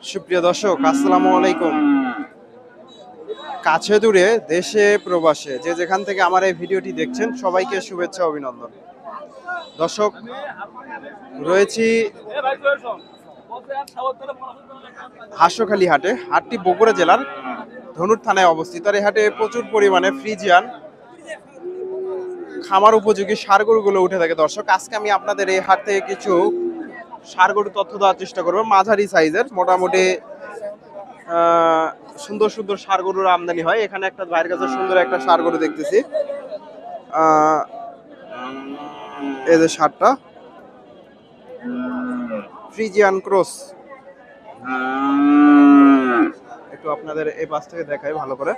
সুপ্রিয় দর্শক, আসসালামু আলাইকুম। কাছে দূরে দেশে প্রবাসে যে যেখান থেকে আমার এই ভিডিওটি দেখছেন সবাইকে শুভেচ্ছা অভিনন্দন। দর্শক, রয়েছি হাঁসখালী হাটে। হাটটি বগুড়া জেলার ধনুর থানায় অবস্থিত। আর এই হাটে প্রচুর পরিমাণে ফ্রিজিয়ান খামার উপযোগী ষাঁড় গরুগুলো উঠে থাকে। দর্শক, আজকে আমি আপনাদের এই হাট থেকে কিছু ষাঁড় গরু তথ্য দেওয়ার চেষ্টা করবো। মাঝারি সাইজের মোটামুটি সুন্দর সুন্দর ষাঁড় গরুর আমদানি হয়। এখানে একটা ভাইয়ের কাছে সুন্দর একটা ষাঁড় গরু দেখতেছি। এই যে ষাঁড়টা ফ্রিজিয়ান ক্রস, একটু আপনাদের এই পাশ থেকে দেখাই ভালো করে।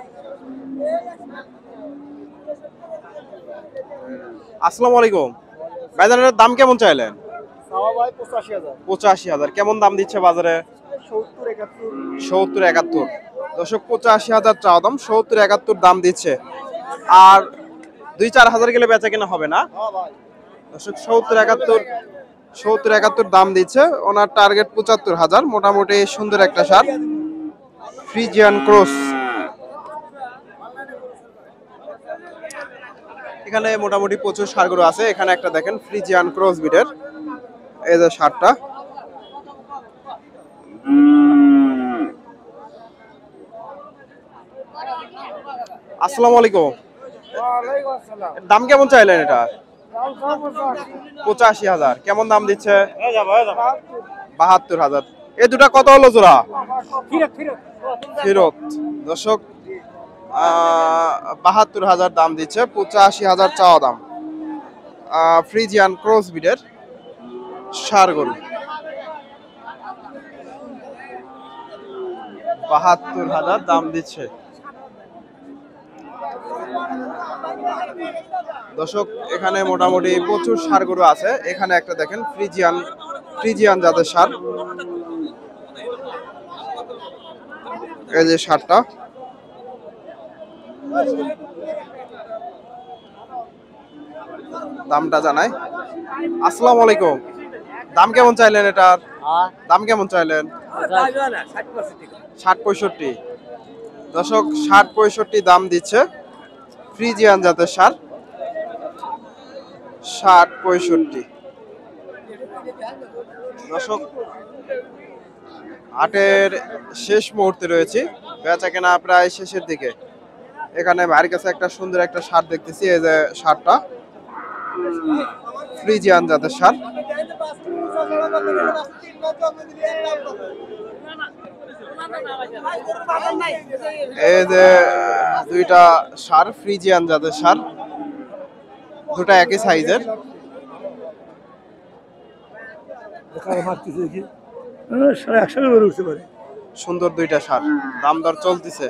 আসসালামু আলাইকুম ভাইজানের দাম কেমন চাইলেন? 85,000। কেমন দাম দিচ্ছে বাজারে? 70-71। দর্শক, 85,000 চাওয়া দাম, 70-71 দাম দিচ্ছে। আর 2-4 হাজার গেলে বেচা কেনা হবে না দর্শক। 70-71 দাম দিচ্ছে। ওনার টার্গেট 75,000। মোটামুটি সুন্দর একটা ষাঁড় ফ্রিজিয়ান ক্রস। এখানে মোটামুটি প্রচুর ষাঁড় গরু আছে। এখানে একটা দেখেন ফ্রিজিয়ান ক্রস বিডের, এই যে ষাঁড়টা। আসসালামু আলাইকুম। দাম কেমন চাইলেন এটা? 85,000। কেমন দাম দিচ্ছে? 72,000। এই দুটা কত হলো জোড়া? ফেরত। দর্শক, 72,000 দাম দিচ্ছে, 85,000 চাওয়া দাম। ফ্রিজিয়ান ক্রস বিডের ষাঁড় গরু 72,000 দাম দিচ্ছে। দর্শক, এখানে মোটামুটি প্রচুর ষাঁড় গরু আছে। এখানে একটা দেখেন ফ্রিজিয়ান জাতের ষাঁড়, এই যে ষাঁড়টা। দামটা জানাই। আসসালামু আলাইকুম। দাম কেমন চাইলেন এটার? দাম কেমন চাইলেন? 60-65। দর্শক, 60-65 দাম দিচ্ছে ফ্রিজিয়ান জাতের ষাঁড়। 60-65। দর্শক, হাটের শেষ মুহূর্তে রয়েছি, বেচা কেনা প্রায় শেষের দিকে। এখানে ভাইয়ের কাছে একটা সুন্দর একটা ষাঁড় দেখতেছি, এই যে ষাঁড়টা ফ্রিজিয়ান জাতের ষাঁড়। এই যে দুইটা ষাঁড় ফ্রিজিয়ান জাতের ষাঁড়, দুটা একই সাইজের। সুন্দর দুইটা ষাঁড়, দাম দর চলতেছে।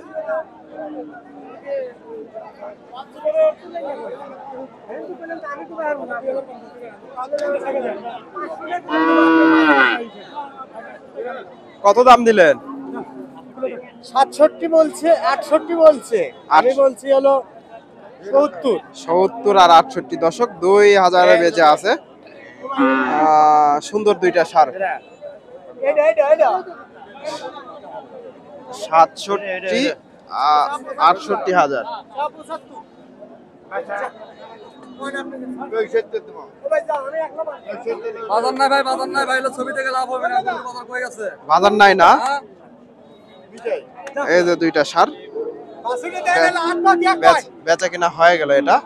কত দাম দিলেন? 67 বলছে, 68 বলছে, আমি বলছি হলো 70 আর 68। দর্শক, 2,000 বেচে আছে। সুন্দর দুইটা ষাঁড়। 67-68,000। বাজার নাই না? এই যে দুইটা ষাঁড় বেচা কিনা হয়ে গেল। এটা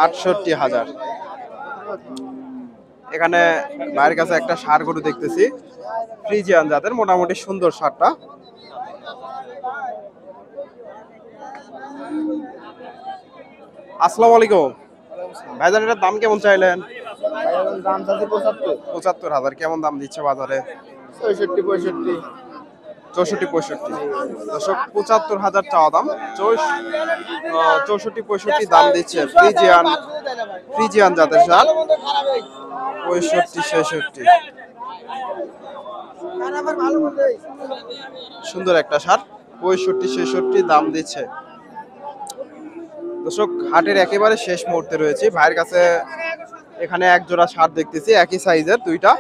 68,000। এখানে ভাইয়ের কাছে একটা ষাঁড় গরু দেখতেছি ফ্রিজিয়ান জাতের, মোটামুটি সুন্দর ষাঁড়টা। আসসালামু আলাইকুম ভাইজান, এটার দাম কেমন চাইলেন? 75,000। কেমন দাম দিচ্ছে বাজারে? 64-65। 64-65। দর্শক, 75,000 চাওয়া দাম, 64-65 দাম দিচ্ছে ফ্রিজিয়ান জাতের ষাঁড়। 65-66। সুন্দর একটা ষাঁড়, 65-66 দাম দিচ্ছে। দর্শক হাটের একেবারে শেষ মুহূর্তে রয়েছে, ভাইয়ের কাছে এখানে এক জোড়া ষাঁড় দেখতেছি একই সাইজের দুইটা।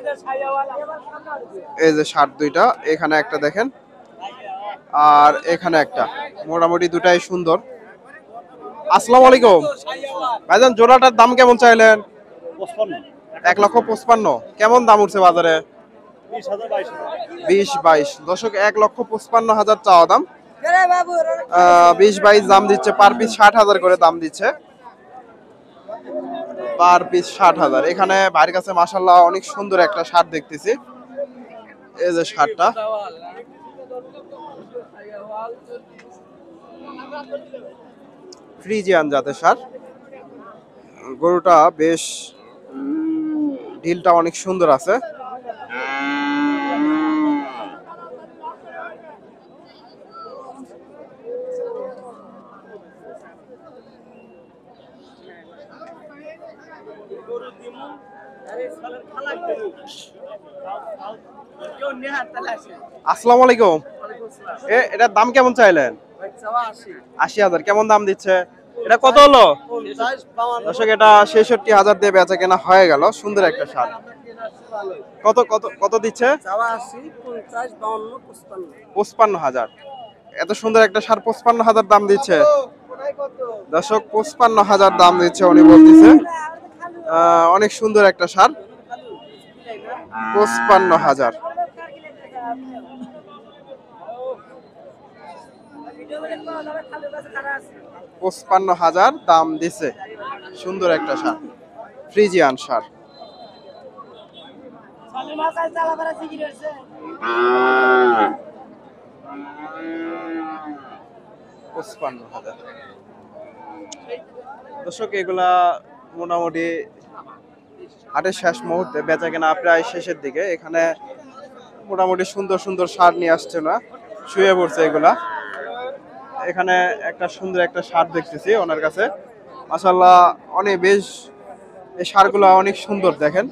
এই যে ষাঁড় দুইটা, এখানে একটা দেখেন আর এখানে একটা, মোটামুটি দুটাই সুন্দর। আসসালামু আলাইকুম ভাইজান, জোড়াটার দাম কেমন চাইলেন? 1,55,000। কেমন দাম উঠছে বাজারে? 20-22। দর্শক 1,55,000 চাওয়া দাম, 20-22 দাম দিচ্ছে। পার পিস 60,000 করে দাম দিচ্ছে, পার পিস 60,000। এখানে ভাইয়ের কাছে মাশাআল্লাহ অনেক সুন্দর একটা ষাঁড় দেখতেছি। এই যে ষাঁড়টা, ফ্রিজিয়ান জাতের ষাঁড়। গরুটা বেশ ঢিলটা অনেক সুন্দর আছে। আসসালামু আলাইকুম, এটার দাম কেমন চাইলেন? 80,000। কেমন দাম দিচ্ছে? এটা কত হলো? দর্শক এটা 66,000 দিয়ে বেচা কেনা হয়ে গেল। সুন্দর একটা ষাঁড়। কত কত কত দিচ্ছে? 55,000। এত সুন্দর একটা ষাঁড় 55,000 দাম দিচ্ছে। দর্শক 55,000 দাম দিচ্ছে উনি বলতেছে। অনেক সুন্দর একটা ষাঁড়, 55,000। 55,000 দাম দিছে। সুন্দর একটা ষাঁড়, ফ্রিজিয়ান ষাঁড়। 55,000। দর্শক এগুলা মোটামুটি হাটের শেষ মুহূর্তে, বেচা কেনা প্রায় শেষের দিকে। এখানে মোটামুটি সুন্দর সুন্দর ষাঁড় নিয়ে আসছে না, শুয়ে পড়ছে এগুলা। এখানে একটা সুন্দর একটা ষাঁড় দেখতেছি ওনার কাছে, মাশাআল্লাহ অনেক বেশ। এই ষাঁড়গুলা অনেক সুন্দর দেখেন,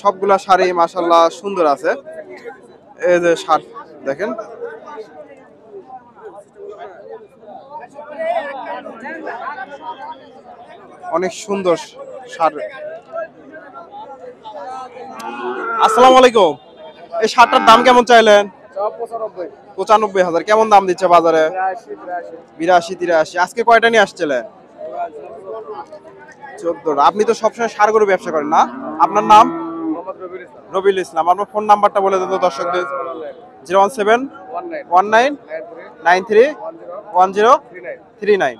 সবগুলা ষাঁড়ই মাশাআল্লাহ সুন্দর আছে। এই যে ষাঁড় দেখেন, অনেক সুন্দর ষাঁড়। আসসালামু আলাইকুম, এই ষাঁড়টার দাম কেমন চাইলেন? 95,000। কেমন দাম দিচ্ছে বাজারে? 82-83। আজকে কয়টা নিয়ে আসছিলেন? 14টা। আপনি তো সবসময় ষাঁড় গরু ব্যবসা করেন না? আপনার নাম? রবিউল ইসলাম। আপনার ফোন নাম্বারটা বলে দেন তো দর্শকদের। 01719931039।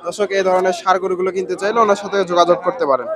দর্শক এই ধরনের ষাঁড় গরুগুলো কিনতে চাইলে ওনার সাথে যোগাযোগ করতে পারেন।